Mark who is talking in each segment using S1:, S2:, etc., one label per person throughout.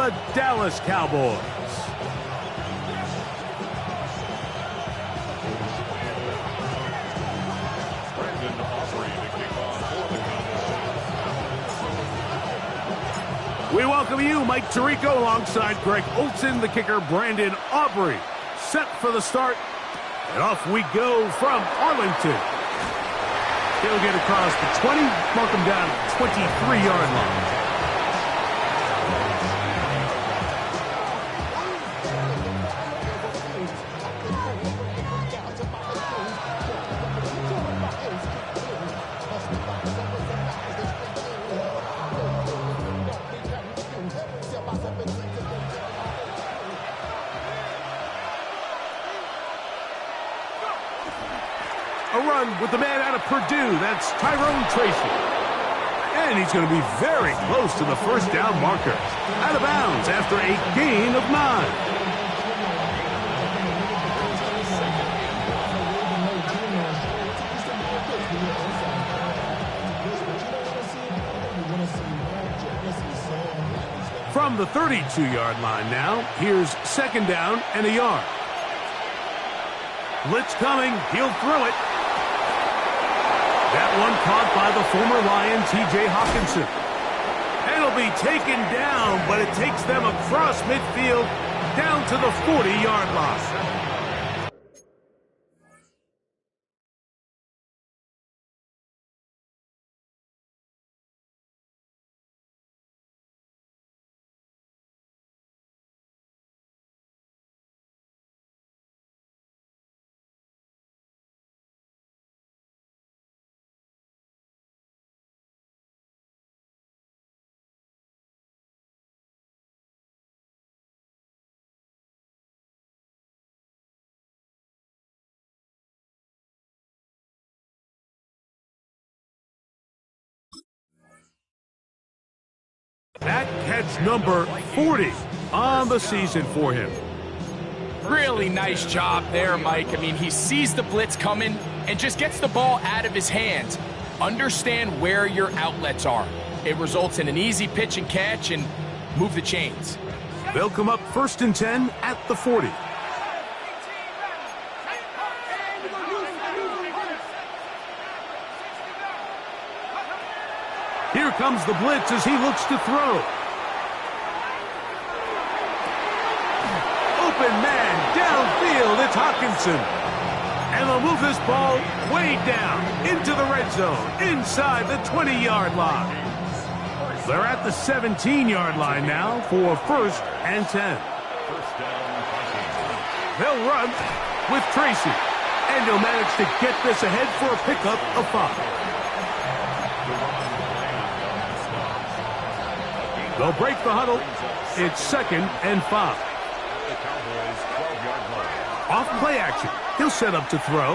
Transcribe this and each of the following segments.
S1: the Dallas Cowboys. We welcome you, Mike Tirico, alongside Greg Olson, the kicker, Brandon Aubrey. Set for the start, and off we go from Arlington. He'll get across the 20, mark him down at the 23-yard line. A run with the man out of Purdue. That's Tyrone Tracy. And he's going to be very close to the first down marker. Out of bounds after a gain of 9. From the 32-yard line now, here's second down and a yard. Blitz coming. He'll throw it. That one caught by the former Lion, T.J. Hawkinson. It'll be taken down, but it takes them across midfield down to the 40-yard line. That catch number 40 on the season for him.
S2: Really nice job there, Mike. I mean, he sees the blitz coming and just gets the ball out of his hands. Understand where your outlets are. It results in an easy pitch and catch and move the chains.
S1: They'll come up 1st and 10 at the 40. Here comes the blitz as he looks to throw. Open man downfield, it's Hawkinson. And they'll move this ball way down into the red zone, inside the 20-yard line. They're at the 17-yard line now for 1st and 10. They'll run with Tracy. And he'll manage to get this ahead for a pickup of 5. They'll break the huddle. It's 2nd and 5. Off play action. He'll set up to throw.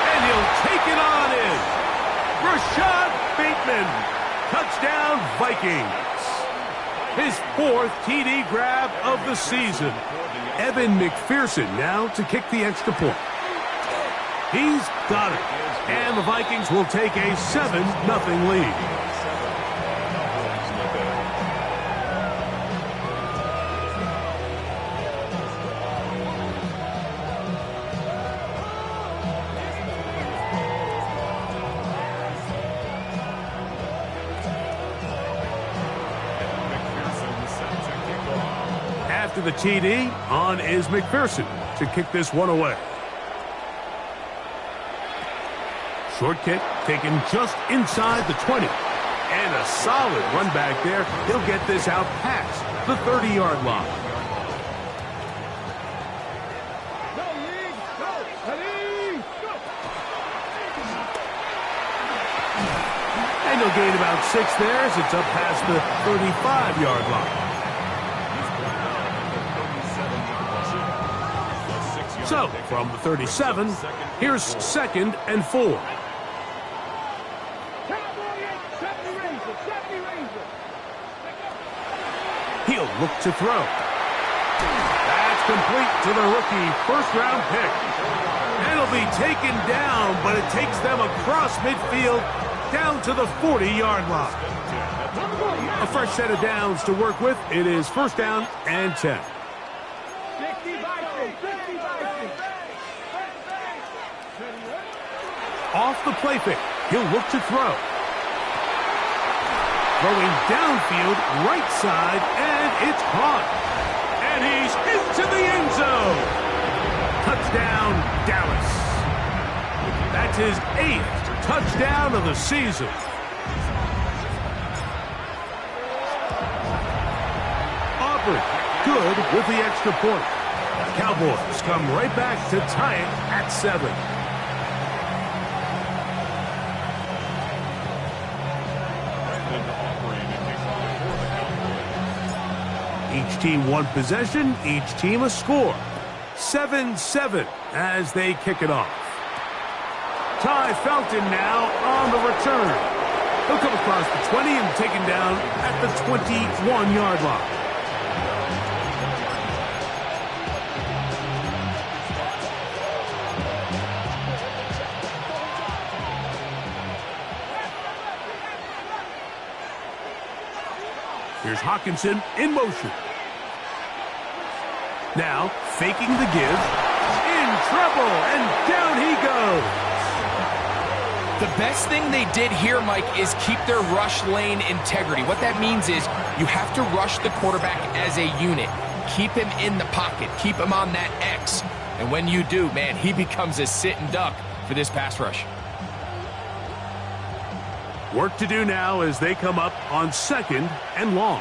S1: And he'll take it on in. Rashad Bateman. Touchdown, Vikings. His 4th TD grab of the season. Evan McPherson now to kick the extra point. He's got it. And the Vikings will take a 7-0 lead. After the TD, on is McPherson to kick this one away. Short kick taken just inside the 20. And a solid run back there. He'll get this out past the 30-yard line. And he'll gain about 6 there as it's up past the 35-yard line. So, from the 37, here's 2nd and 4. He'll look to throw. That's complete to the rookie first-round pick. And it'll be taken down, but it takes them across midfield down to the 40-yard line. A fresh set of downs to work with. It is first down and 10. Off the play fake. He'll look to throw. Throwing downfield, right side, and it's caught. And he's into the end zone. Touchdown, Dallas. That's his 8th touchdown of the season. Aubrey, good with the extra point. Cowboys come right back to tie it at 7. Each team one possession, each team a score. 7-7 as they kick it off. Ty Felton now on the return. He'll come across the 20 and taken down at the 21-yard line. Here's Hawkinson in motion. Now, faking the give. In trouble, and down he goes.
S2: The best thing they did here, Mike, is keep their rush lane integrity. What that means is you have to rush the quarterback as a unit. Keep him in the pocket. Keep him on that X. And when you do, man, he becomes a sit and duck for this pass rush.
S1: Work to do now as they come up on 2nd and long.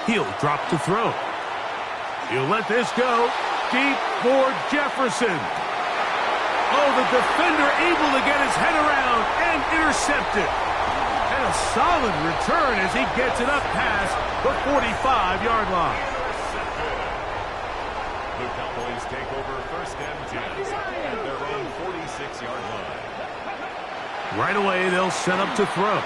S1: He'll drop to throw. He'll let this go deep for Jefferson. Oh, the defender able to get his head around and intercept it. And a solid return as he gets it up past the 45-yard line.
S3: The Cowboys take over 1st and 10 at their own 46-yard line.
S1: Right away, they'll set up to throw.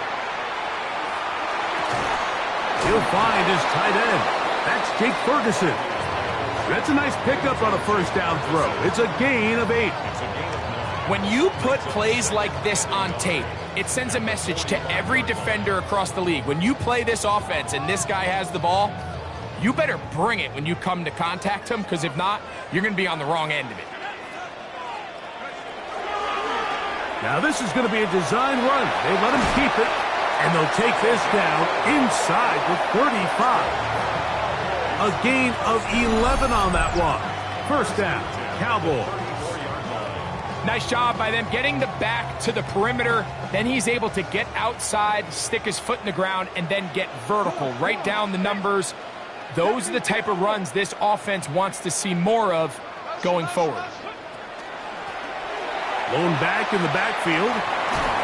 S1: He'll find his tight end. That's Jake Ferguson. That's a nice pickup on a first down throw. It's a gain of 8.
S2: When you put plays like this on tape, it sends a message to every defender across the league. When you play this offense and this guy has the ball, you better bring it when you come to contact him, because if not, you're going to be on the wrong end of it.
S1: Now this is going to be a design run. They let him keep it, and they'll take this down inside the 35. A gain of 11 on that one. First down, Cowboys.
S2: Nice job by them getting the back to the perimeter. Then he's able to get outside, stick his foot in the ground, and then get vertical. Right down the numbers. Those are the type of runs this offense wants to see more of going forward.
S1: Lone back in the backfield.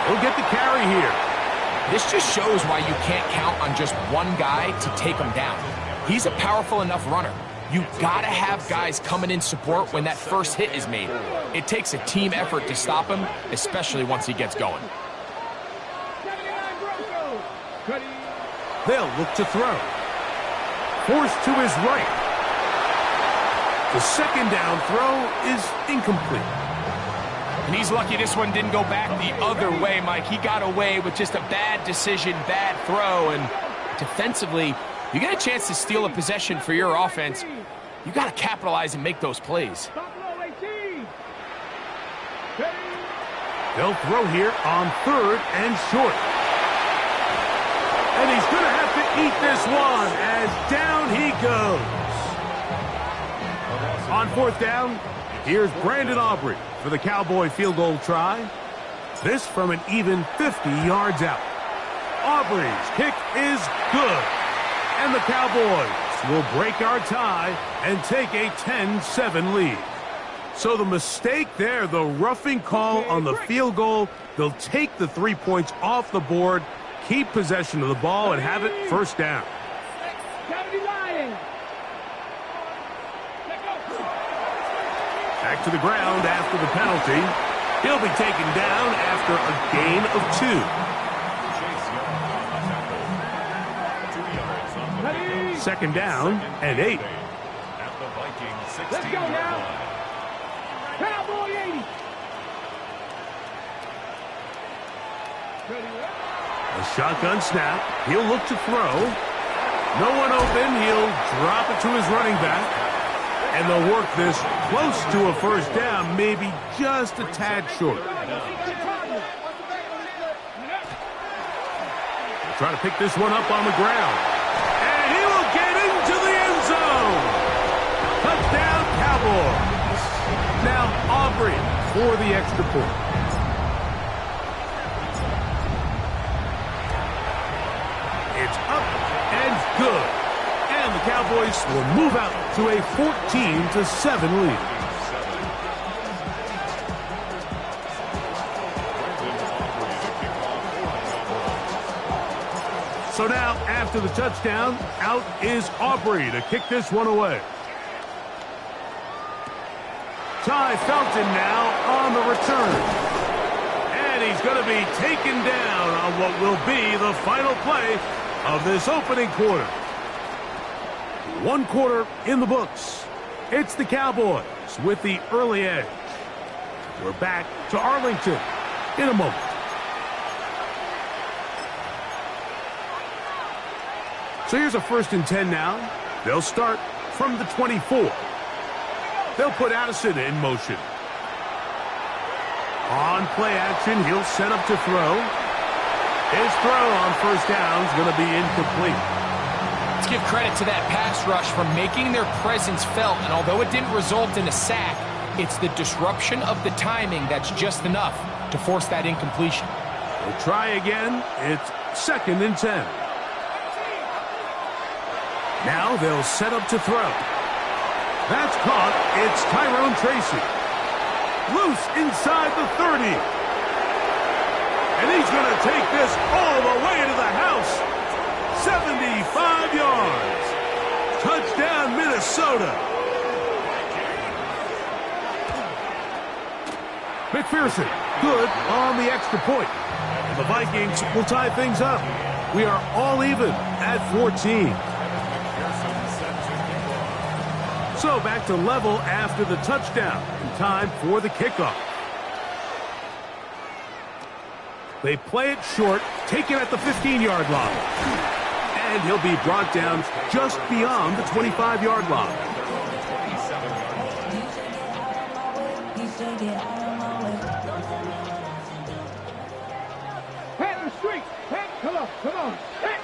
S1: He'll get the carry here.
S2: This just shows why you can't count on just one guy to take him down. He's a powerful enough runner. You gotta have guys coming in support when that first hit is made. It takes a team effort to stop him, especially once he gets going.
S1: They'll look to throw. Forced to his right. The second down throw is incomplete.
S2: And he's lucky this one didn't go back the other way, Mike. He got away with just a bad decision, bad throw, and defensively, you get a chance to steal a possession for your offense. You got to capitalize and make those plays.
S1: They'll throw here on 3rd and short. And he's going to have to eat this one as down he goes. On 4th down, here's Brandon Aubrey for the Cowboy field goal try. This from an even 50 yards out. Aubrey's kick is good. And the Cowboys will break our tie and take a 10-7 lead. So the mistake there, the roughing call on the field goal, they'll take the 3 points off the board, keep possession of the ball, and have it first down. Back to the ground after the penalty. He'll be taken down after a gain of 2. Second down and 8.
S3: At the Vikings 16.
S4: Let's go now. Cowboy 80.
S1: A shotgun snap. He'll look to throw. No one open. He'll drop it to his running back. And they'll work this close to a first down, maybe just a tad short. They'll try to pick this one up on the ground. And he will get into the end zone. Touchdown, Cowboys. Now Aubrey for the extra point. It's up and good. And the Cowboys will move out to a 14-7 lead. So now, after the touchdown, out is Aubrey to kick this one away. Ty Felton now on the return. And he's going to be taken down on what will be the final play of this opening quarter. One quarter in the books. It's the Cowboys with the early edge. We're back to Arlington in a moment. So here's a 1st and 10 now. They'll start from the 24. They'll put Addison in motion. On play action, he'll set up to throw. His throw on first down is going to be incomplete.
S2: Let's give credit to that pass rush for making their presence felt, and although it didn't result in a sack, it's the disruption of the timing that's just enough to force that incompletion.
S1: We'll try again. It's 2nd and 10. Now they'll set up to throw. That's caught. It's Tyrone Tracy. Loose inside the 30. And he's going to take this all the way to the house. 75 yards. Touchdown, Minnesota. McPherson, good on the extra point. The Vikings will tie things up. We are all even at 14. So back to level after the touchdown. In time for the kickoff. They play it short, taken at the 15-yard line. And he'll be brought down just beyond the 25-yard line.
S4: Pat in the street. Pat, come on. Pat.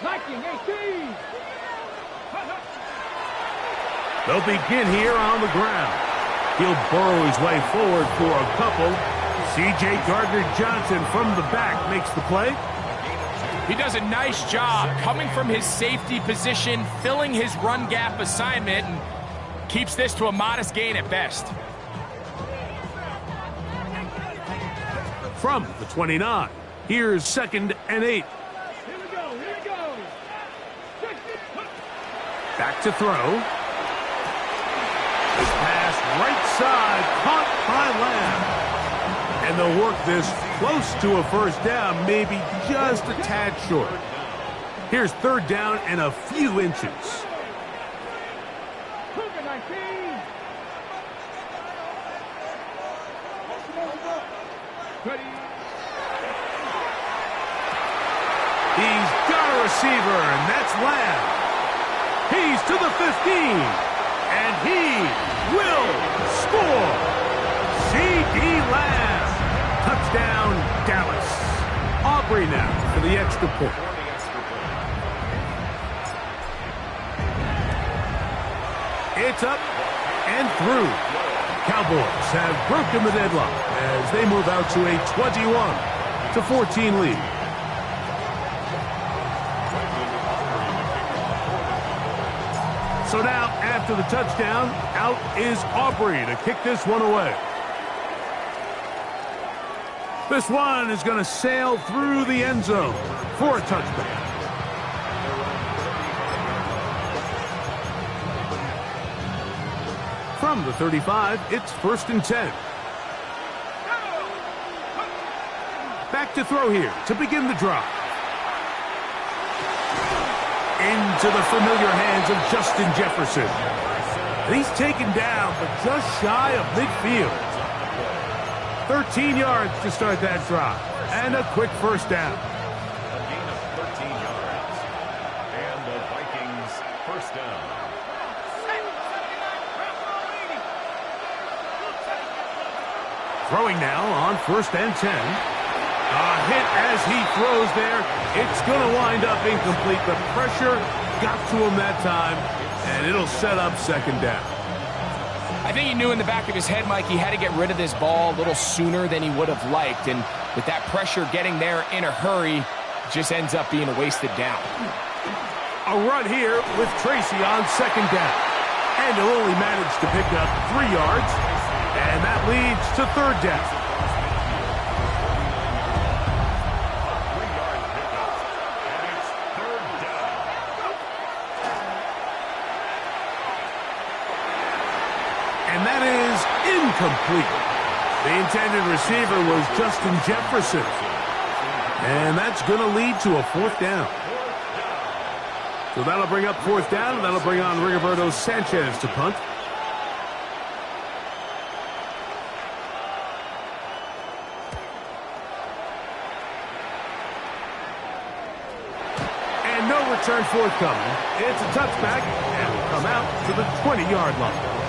S4: Viking 18.
S1: They'll begin here on the ground. He'll burrow his way forward for a couple. C.J. Gardner-Johnson from the back makes the play.
S2: He does a nice job coming from his safety position, filling his run gap assignment, and keeps this to a modest gain at best.
S1: From the 29, here's 2nd and 8.
S4: Here we go.
S1: Back to throw. This pass right side, caught by Lamb. And they'll work this close to a first down, maybe just a tad short. Here's 3rd down and a few inches. He's got a receiver, and that's Lamb. He's to the 15, and he will score. C.D. Lamb. Touchdown, Dallas. Aubrey now for the extra point. It's up and through. Cowboys have broken the deadlock as they move out to a 21-14 lead. So now, after the touchdown, out is Aubrey to kick this one away. This one is going to sail through the end zone for a touchback. From the 35, it's 1st and 10. Back to throw here to begin the drive. Into the familiar hands of Justin Jefferson. He's taken down, but just shy of midfield. 13 yards to start that drive, and a quick first down. Throwing now on 1st and 10. A hit as he throws there. It's going to wind up incomplete. The pressure got to him that time, and it'll set up 2nd down.
S2: I think he knew in the back of his head, Mike, he had to get rid of this ball a little sooner than he would have liked. And with that pressure getting there in a hurry, just ends up being a wasted down.
S1: A run here with Tracy on 2nd down. And he'll only manage to pick up 3 yards. And that leads to 3rd down. And that is incomplete. The intended receiver was Justin Jefferson. And that's going to lead to a 4th down. So that'll bring up 4th down, and that'll bring on Rigoberto Sanchez to punt. And no return forthcoming. It's a touchback, and will come out to the 20-yard line.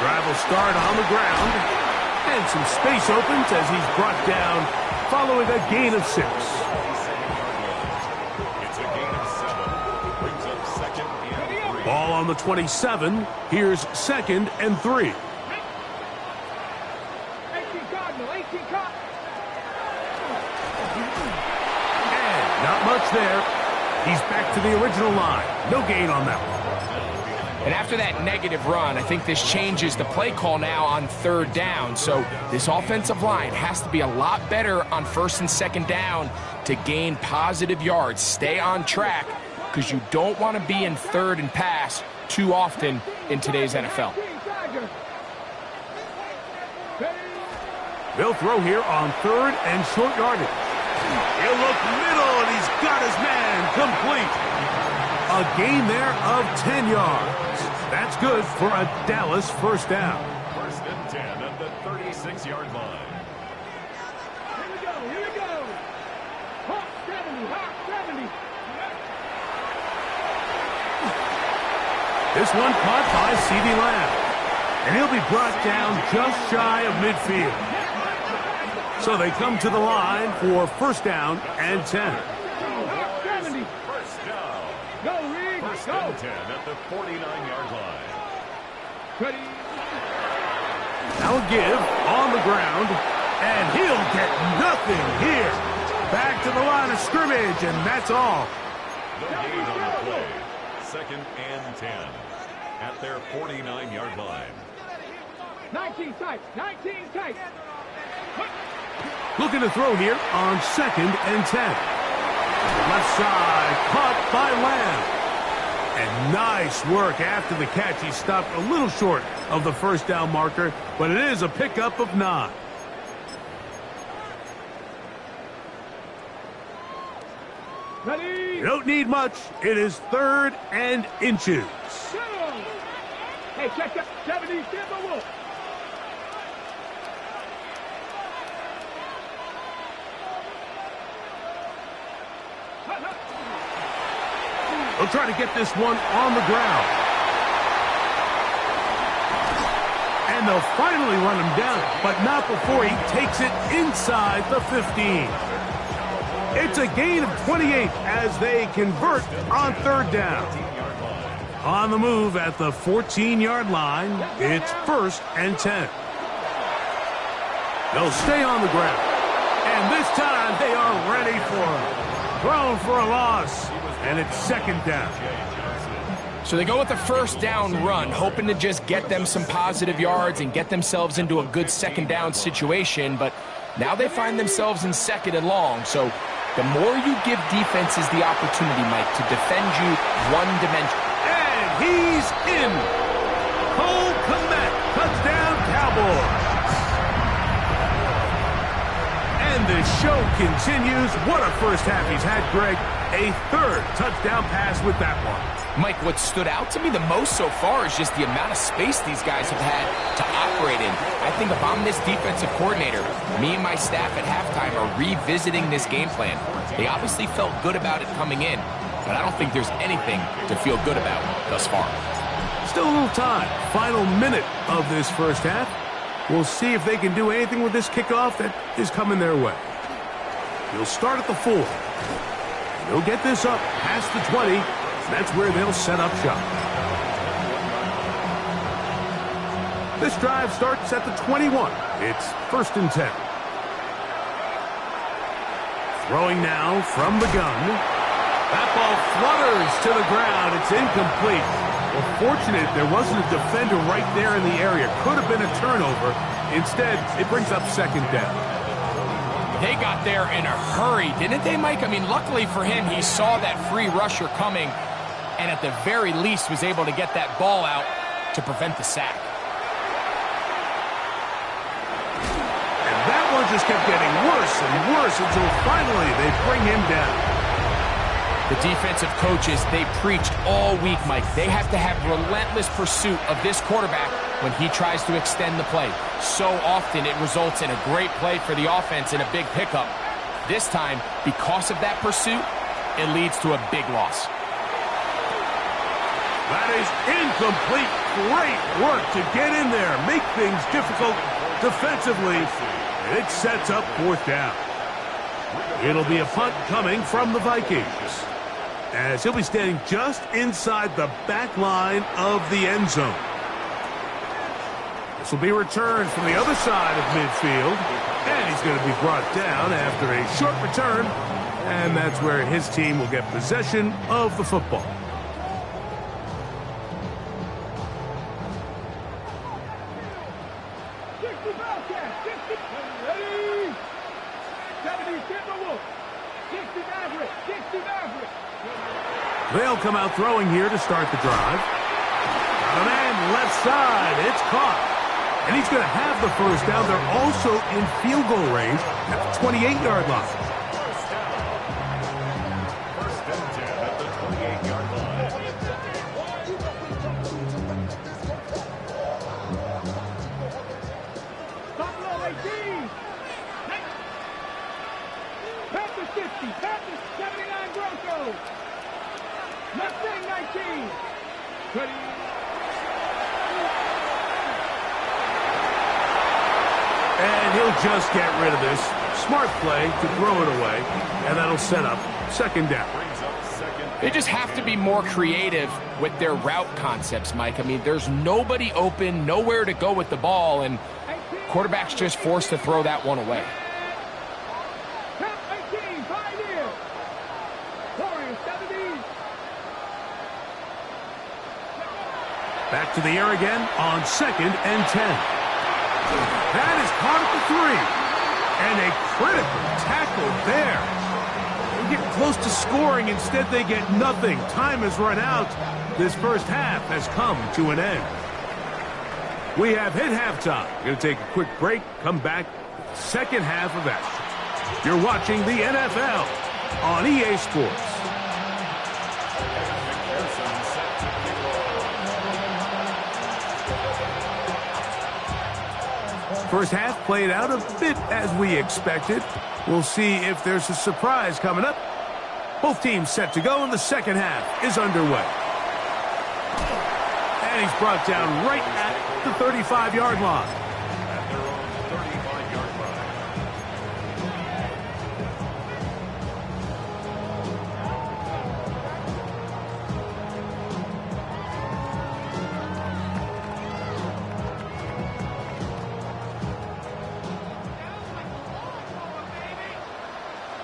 S1: Drive will start on the ground, and some space opens as he's brought down following a gain of 6.
S3: It's a gain of 7. Brings up 2nd and 3.
S1: Ball on the 27. Here's 2nd and 3.
S4: 18 Cardinal, 18 Cardinal.
S1: And not much there. He's back to the original line. No gain on that one.
S2: And after that negative run, I think this changes the play call now on 3rd down. So this offensive line has to be a lot better on 1st and 2nd down to gain positive yards. Stay on track because you don't want to be in 3rd and pass too often in today's NFL.
S1: They'll throw here on 3rd and short yardage. He'll look middle, and he's got his man complete. A gain there of 10 yards. That's good for a Dallas 1st down.
S3: 1st and 10 at the 36-yard line.
S4: Here we go, here we go. Hawk 70, Hawk 70.
S1: This one caught by C.D. Lamb. And he'll be brought down just shy of midfield. So they come to the line for 1st down and 10.
S4: Hawk 70.
S3: First down.
S4: Go, Reed,
S3: 1st
S4: go.
S3: and 10 at the 49-yard line.
S4: Ready.
S1: Now a give on the ground, and he'll get nothing here. Back to the line of scrimmage, and that's all.
S3: No gain on the play. 2nd and 10 at their 49-yard line.
S4: 19 tight, 19 tight.
S1: Looking to throw here on 2nd and 10. Left side, caught by Lamb. And nice work after the catch. He stopped a little short of the 1st down marker, but it is a pickup of 9.
S4: Ready.
S1: You don't need much. It is 3rd and inches.
S4: Go. Hey, check that. 70, Timber Wolf.
S1: They'll try to get this one on the ground. And they'll finally run him down, but not before he takes it inside the 15. It's a gain of 28 as they convert on 3rd down. On the move at the 14-yard line, it's 1st and 10. They'll stay on the ground. And this time they are ready for him. Thrown for a loss. And it's 2nd down.
S2: So they go with the 1st down run, hoping to just get them some positive yards and get themselves into a good 2nd down situation. But now they find themselves in 2nd and long. So the more you give defenses the opportunity, Mike, to defend you one dimension.
S1: And he's in. Cole Kmet, touchdown Cowboys. And the show continues. What a first half he's had, Greg. A 3rd touchdown pass with that one.
S2: Mike, what stood out to me the most so far is just the amount of space these guys have had to operate in. I think if I'm this defensive coordinator, me and my staff at halftime are revisiting this game plan. They obviously felt good about it coming in, but I don't think there's anything to feel good about thus far.
S1: Still a little time. Final minute of this first half. We'll see if they can do anything with this kickoff that is coming their way. He'll start at the 4. He'll get this up past the 20. That's where they'll set up shop. This drive starts at the 21. It's 1st and 10. Throwing now from the gun. That ball flutters to the ground. It's incomplete. Well, fortunate there wasn't a defender right there in the area. Could have been a turnover. Instead, it brings up 2nd down.
S2: They got there in a hurry, didn't they, Mike? I mean, luckily for him, he saw that free rusher coming, and at the very least was able to get that ball out to prevent the sack.
S1: And that one just kept getting worse and worse until finally they bring him down.
S2: The defensive coaches, they preached all week, Mike. They have to have relentless pursuit of this quarterback when he tries to extend the play. So often it results in a great play for the offense and a big pickup. This time, because of that pursuit, it leads to a big loss.
S1: That is incomplete. Great work to get in there, make things difficult defensively. And it sets up 4th down. It'll be a punt coming from the Vikings, as he'll be standing just inside the back line of the end zone. This will be returned from the other side of midfield, and he's going to be brought down after a short return, and that's where his team will get possession of the football. They'll come out throwing here to start the drive. Got a man left side. It's caught. And he's going to have the 1st down. They're also in field goal range at the 28-yard line.
S3: 1st and 10 at the 28-yard line.
S4: Buffalo 18. Panthers 50. Panthers 79 Broncos. Mustang 19.
S1: And he'll just get rid of this. Smart play to throw it away. And that'll set up 2nd down.
S2: They just have to be more creative with their route concepts, Mike. I mean, there's nobody open, nowhere to go with the ball, and quarterback's just forced to throw that one away.
S1: Back to the air again on 2nd and 10. That is caught at the 3. And a critical tackle there. They get close to scoring. Instead, they get nothing. Time has run out. This first half has come to an end. We have hit halftime. We're going to take a quick break. Come back with the 2nd half of action. You're watching the NFL on EA Sports. First half played out a bit as we expected. We'll see if there's a surprise coming up. Both teams set to go, and the 2nd half is underway. And he's brought down right at the 35-yard line.
S3: At their own 35-yard line.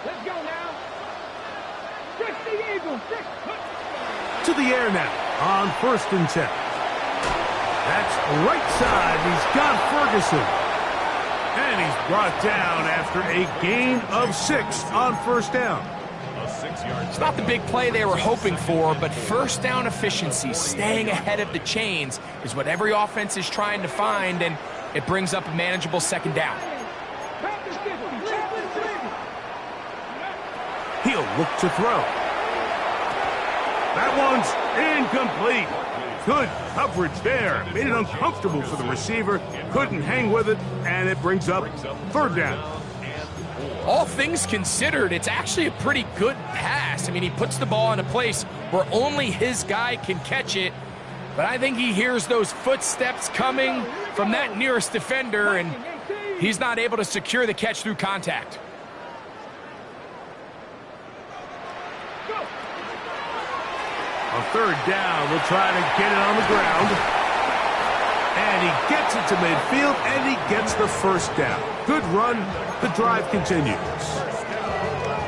S4: Let's go now. 60 Eagles.
S1: To the air now on 1st and 10. That's right side. He's got Ferguson. And he's brought down after a gain of 6 on 1st down.
S3: A 6-yard.
S2: It's not the big play they were hoping for, but 1st down efficiency, staying ahead of the chains, is what every offense is trying to find, and it brings up a manageable 2nd down.
S1: He'll look to throw. That one's incomplete. Good coverage there. Made it uncomfortable for the receiver. Couldn't hang with it, and it brings up third down.
S2: All things considered, it's actually a pretty good pass. I mean, he puts the ball in a place where only his guy can catch it. But I think he hears those footsteps coming from that nearest defender, and he's not able to secure the catch through contact.
S1: On third down, they'll try to get it on the ground. And he gets it to midfield, and he gets the first down. Good run. The drive continues.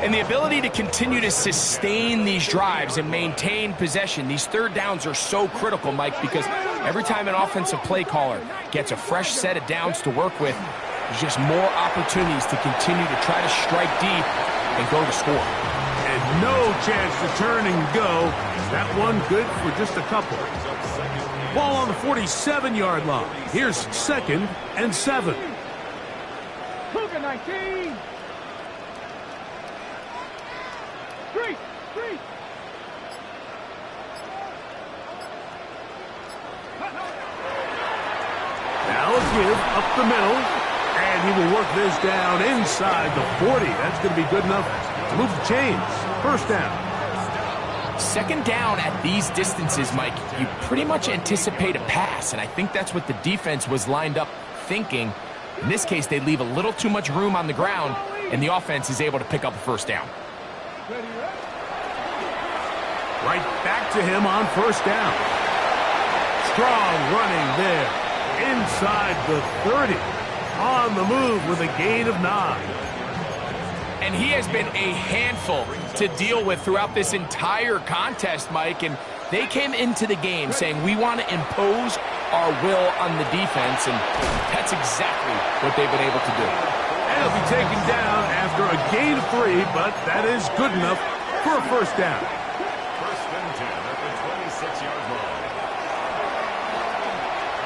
S2: And the ability to continue to sustain these drives and maintain possession, these third downs are so critical, Mike, because every time an offensive play caller gets a fresh set of downs to work with, there's just more opportunities to continue to try to strike deep and go to score.
S1: And no chance to turn and go. That one good for just a couple. Ball on the 47-yard line. Here's 2nd and 7.
S4: Cougar 19. Street.
S1: Now a give up the middle. And he will work this down inside the 40. That's going to be good enough to move the chains. First down.
S2: Second down at these distances, Mike, you pretty much anticipate a pass, and I think that's what the defense was lined up thinking. In this case, they leave a little too much room on the ground, and the offense is able to pick up a first down.
S1: Right back to him on first down. Strong running there. Inside the 30. On the move with a gain of 9.
S2: And he has been a handful to deal with throughout this entire contest, Mike. And they came into the game saying, we want to impose our will on the defense. And that's exactly what they've been able to do.
S1: And he'll be taken down after a gain of 3, but that is good enough for a first down.
S3: First and 10 at the 26-yard line.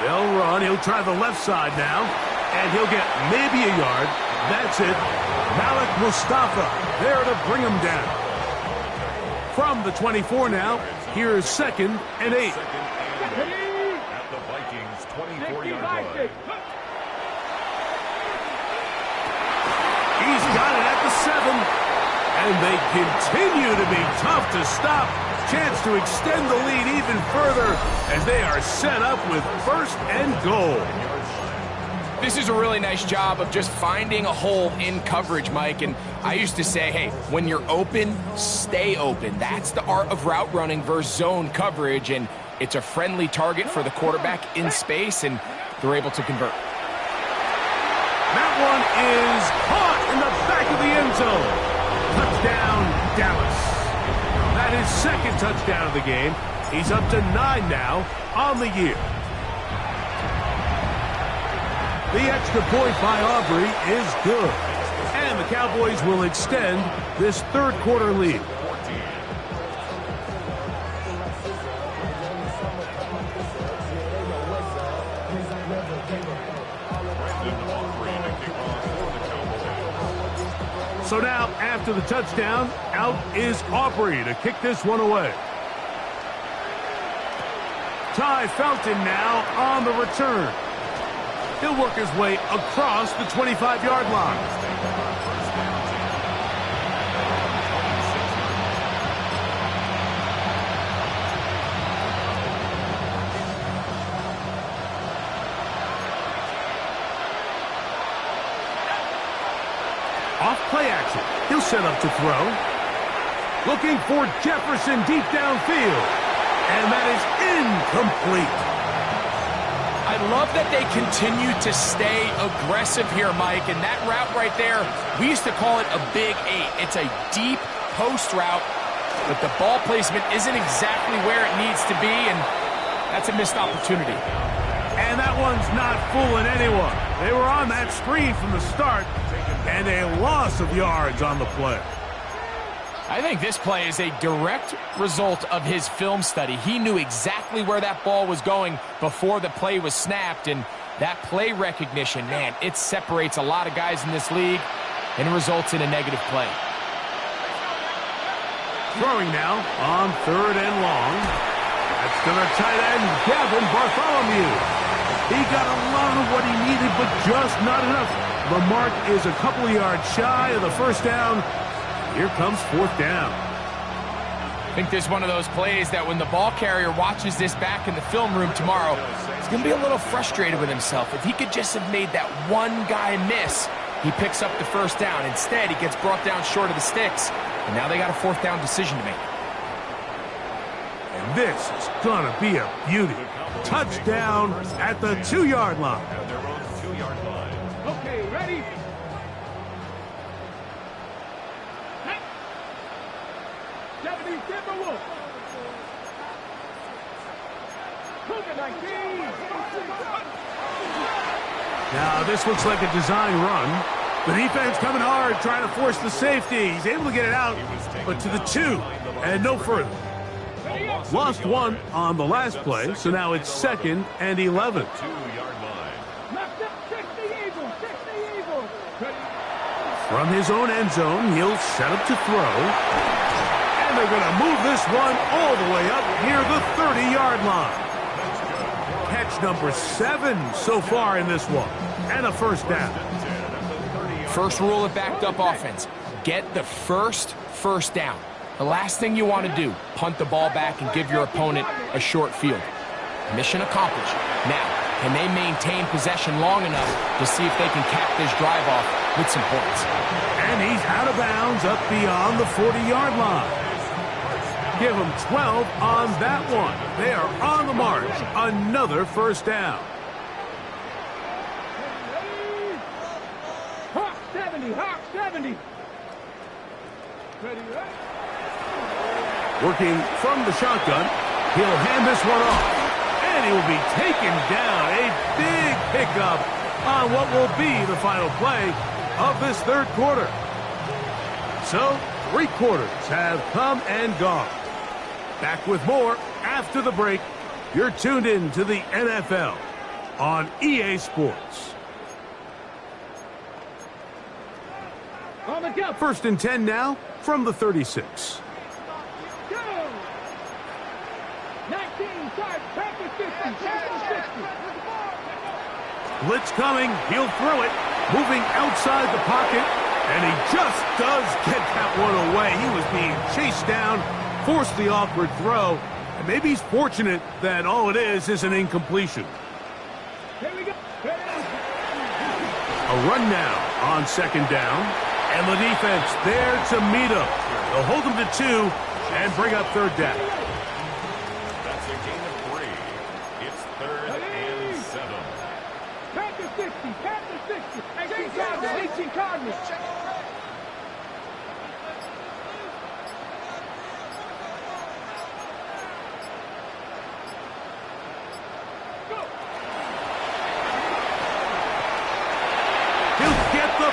S1: They'll run. He'll try the left side now. And he'll get maybe a yard. That's it. Malik Mustafa there to bring him down. From the 24 now, here's 2nd and 8.
S3: Second and 8 at the Vikings 24-yard line.
S1: He's got it at the 7. And they continue to be tough to stop. Chance to extend the lead even further as they are set up with 1st and goal.
S2: This is a really nice job of just finding a hole in coverage, Mike. And I used to say, hey, when you're open, stay open. That's the art of route running versus zone coverage. And it's a friendly target for the quarterback in space, and they're able to convert.
S1: That one is caught in the back of the end zone. Touchdown, Dallas. That is 2nd touchdown of the game. He's up to 9 now on the year. The extra point by Aubrey is good. And the Cowboys will extend this third quarter lead. So now, after the touchdown, out is Aubrey to kick this one away. Ty Felton now on the return. He'll work his way across the 25-yard line. Off play action. He'll set up to throw. Looking for Jefferson deep downfield. And that is incomplete.
S2: I love that they continue to stay aggressive here, Mike. And that route right there, we used to call it a big 8. It's a deep post route, but the ball placement isn't exactly where it needs to be, and that's a missed opportunity.
S1: And that one's not fooling anyone. They were on that screen from the start, and a loss of yards on the play.
S2: I think this play is a direct result of his film study. He knew exactly where that ball was going before the play was snapped, and that play recognition, man, it separates a lot of guys in this league and results in a negative play.
S1: Throwing now on 3rd and long. That's to the tight end, Gavin Bartholomew. He got a lot of what he needed, but just not enough. The mark is a couple of yards shy of the first down. Here comes 4th down.
S2: I think this is one of those plays that when the ball carrier watches this back in the film room tomorrow, he's going to be a little frustrated with himself. If he could just have made that one guy miss, he picks up the first down. Instead, he gets brought down short of the sticks, and now they got a 4th down decision to make.
S1: And this is going to be a beauty. Touchdown at the 2-yard line.
S3: At their own 2-yard line.
S4: Okay, ready? Set. 70 Timberwolves. COVID-19.
S1: Now, this looks like a design run. The defense coming hard, trying to force the safety. He's able to get it out, but to the 2 and no further. Lost 1 on the last play, so now it's 2nd and 11.
S3: 2-yard line.
S4: Left up 60 Eagles. 60 Eagles.
S1: From his own end zone, he'll set up to throw. And they're going to move this one all the way up near the 30-yard line. Catch number 7 so far in this one. And a first down.
S2: First rule of backed-up offense, get the first down. The last thing you want to do, punt the ball back and give your opponent a short field. Mission accomplished. Now, can they maintain possession long enough to see if they can cap this drive off with some points?
S1: And he's out of bounds up beyond the 40-yard line. Give them 12 on that one. They are on the march. Another first down.
S4: Hawk 70. Hawk 70. Ready, ready.
S1: Working from the shotgun, he'll hand this one off. And he will be taken down. A big pickup on what will be the final play of this 3rd quarter. So, 3 quarters have come and gone. Back with more after the break. You're tuned in to the NFL on EA Sports.
S4: On the go.
S1: 1st and 10 now from the 36.
S4: Go. 19 side. Packers 50. Packers 50.
S1: Blitz coming. He'll throw it. Moving outside the pocket. And he just does get that one away. He was being chased down. Forced the awkward throw. And maybe he's fortunate that all it is an incompletion.
S4: Here we go.
S1: A run now on 2nd down. And the defense there to meet him. They'll hold him to 2 and bring up 3rd down.
S3: That's a gain of 3. It's 3rd and 7.
S4: Packers 60. Packers 60. 18 Cardinals. 18 Cardinals.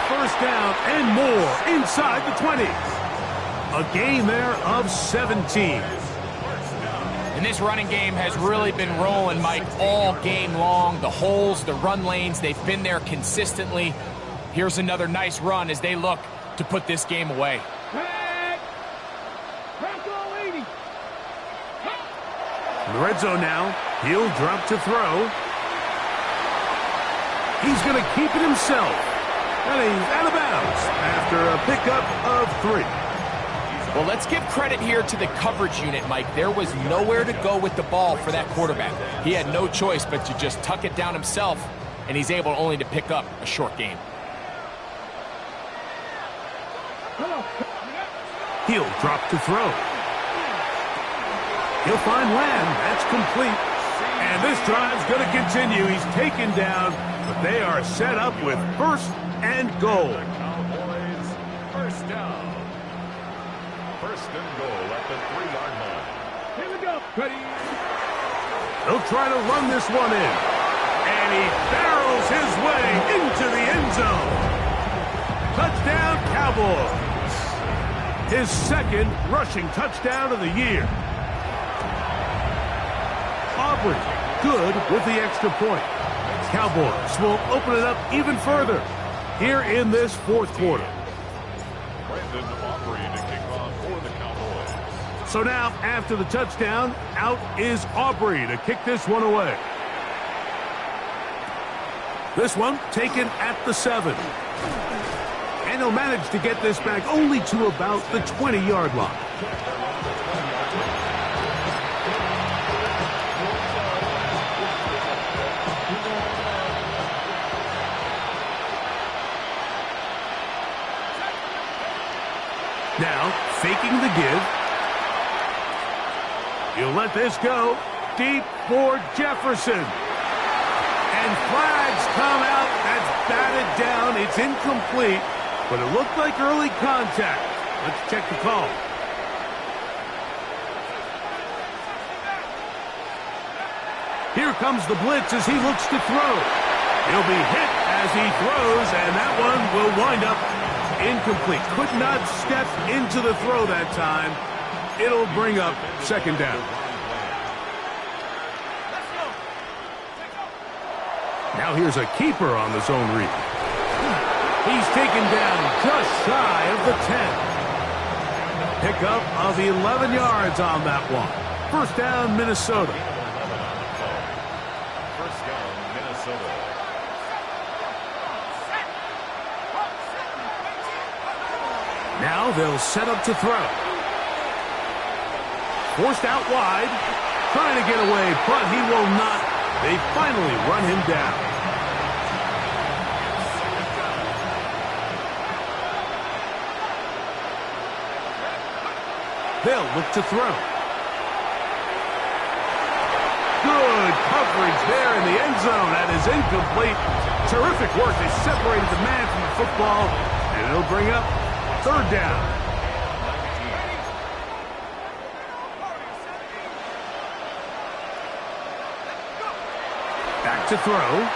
S1: First down and more inside the 20. A gain there of 17.
S2: And this running game has really been rolling, Mike, all game long. The holes, the run lanes, they've been there consistently. Here's another nice run as they look to put this game away.
S1: In the red zone now, he'll drop to throw. He's going to keep it himself. And he's out of bounds after a pickup of 3.
S2: Well, let's give credit here to the coverage unit, Mike. There was nowhere to go with the ball for that quarterback. He had no choice but to just tuck it down himself, and he's able only to pick up a short gain.
S1: He'll drop to throw. He'll find land. That's complete. And this drive's going to continue. He's taken down, but they are set up with 1st and goal.
S3: The Cowboys, 1st down. 1st and goal at the 3-yard line.
S4: Here we go. Ready.
S1: They'll try to run this one in. And he barrels his way into the end zone. Touchdown, Cowboys. His 2nd rushing touchdown of the year. Aubrey, good with the extra point. Cowboys will open it up even further here in this 4th quarter.
S3: Brandon Aubrey to kick off for the Cowboys.
S1: So now, after the touchdown, out is Aubrey to kick this one away. This one taken at the 7. And he'll manage to get this back only to about the 20-yard line. Now, faking the give. He'll let this go deep for Jefferson. And flags come out. That's batted down. It's incomplete, but it looked like early contact. Let's check the call. Here comes the blitz as he looks to throw. He'll be hit as he throws, and that one will wind up incomplete. Could not step into the throw that time. It'll bring up second down. Now here's a keeper on the zone read. He's taken down just shy of the 10. Pickup of 11 yards on that one. First down, Minnesota.
S3: First down, Minnesota.
S1: Now they'll set up to throw. Forced out wide. Trying to get away, but he will not. They finally run him down. They'll look to throw. Good coverage there in the end zone. That is incomplete. Terrific work. They separated the man from the football, and it'll bring up third down. Back to throw.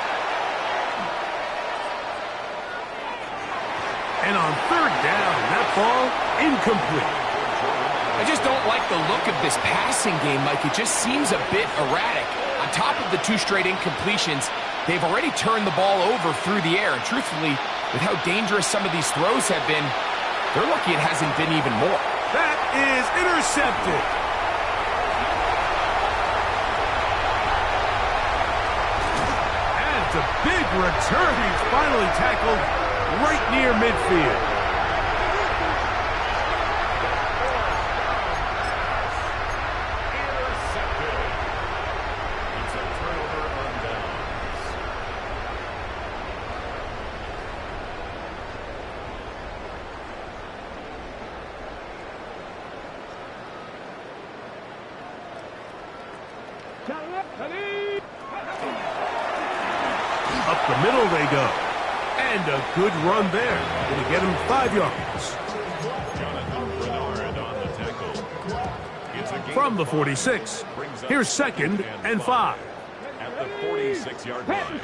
S1: And on third down, that ball incomplete.
S2: I just don't like the look of this passing game, Mike. It just seems a bit erratic. On top of the 2 straight incompletions, they've already turned the ball over through the air. And truthfully, with how dangerous some of these throws have been, they're lucky it hasn't been even more.
S1: That is intercepted. And it's a big return. He's finally tackled right near midfield. Up the middle they go. And a good run there. Going to get him 5 yards. From the 46. Here's second and 5.
S3: At the 46-yard line.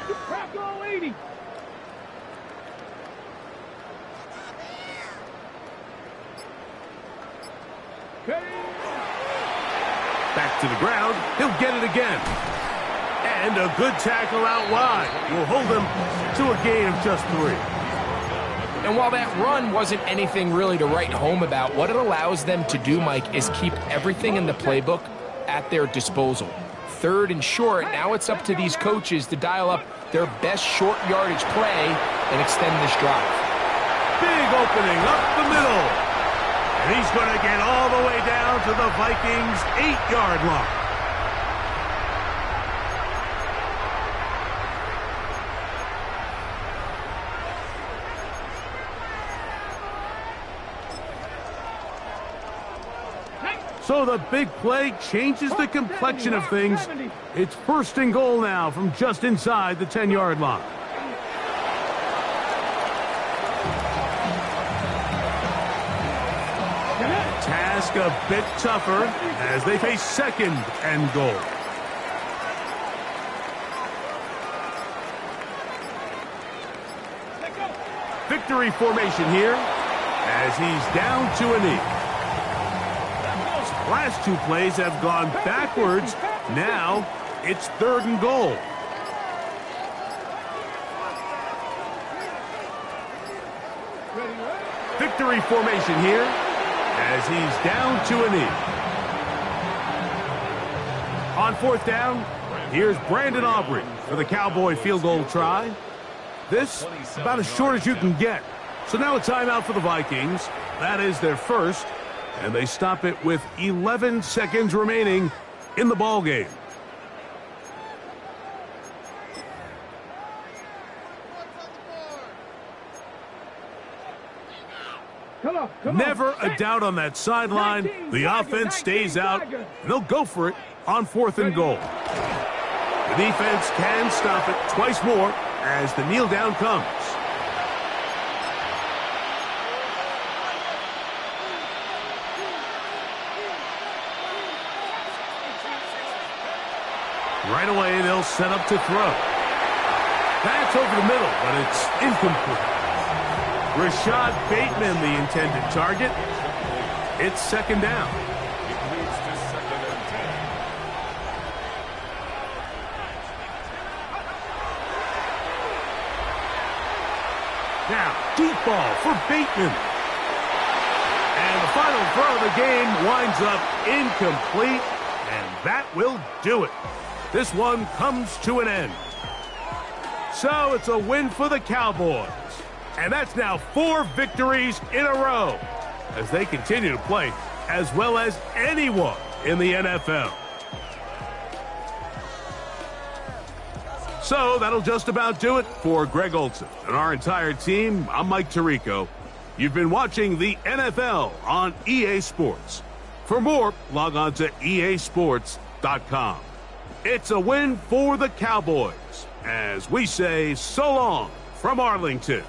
S1: Back to the ground. He'll get it again. And a good tackle out wide. Will hold him to a gain of just 3.
S2: And while that run wasn't anything really to write home about, what it allows them to do, Mike, is keep everything in the playbook at their disposal. Third and short, now it's up to these coaches to dial up their best short yardage play and extend this drive.
S1: Big opening up the middle. And he's going to get all the way down to the Vikings' 8-yard line. So the big play changes the complexion of things. It's first and goal now from just inside the 10-yard line. Task a bit tougher as they face second and goal. Victory formation here as he's down to a knee. Last 2 plays have gone backwards. Now it's third and goal. Victory formation here as he's down to a knee. On fourth down, here's Brandon Aubrey for the Cowboy field goal try. This, about as short as you can get. So now a timeout for the Vikings. That is their first, and they stop it with 11 seconds remaining in the ball game.
S4: Come on.
S1: Never a doubt on that sideline. The offense stays out, and they'll go for it on fourth and goal. The defense can stop it twice more as the kneel down comes. Right away, they'll set up to throw. That's over the middle, but it's incomplete. Rashad Bateman, the intended target. It's second down.
S3: It moves to 2nd and 10.
S1: Now, deep ball for Bateman. And the final throw of the game winds up incomplete, and that will do it. This one comes to an end. So it's a win for the Cowboys. And that's now 4 victories in a row as they continue to play as well as anyone in the NFL. So that'll just about do it for Greg Olson and our entire team. I'm Mike Tirico. You've been watching the NFL on EA Sports. For more, log on to easports.com. It's a win for the Cowboys as we say so long from Arlington.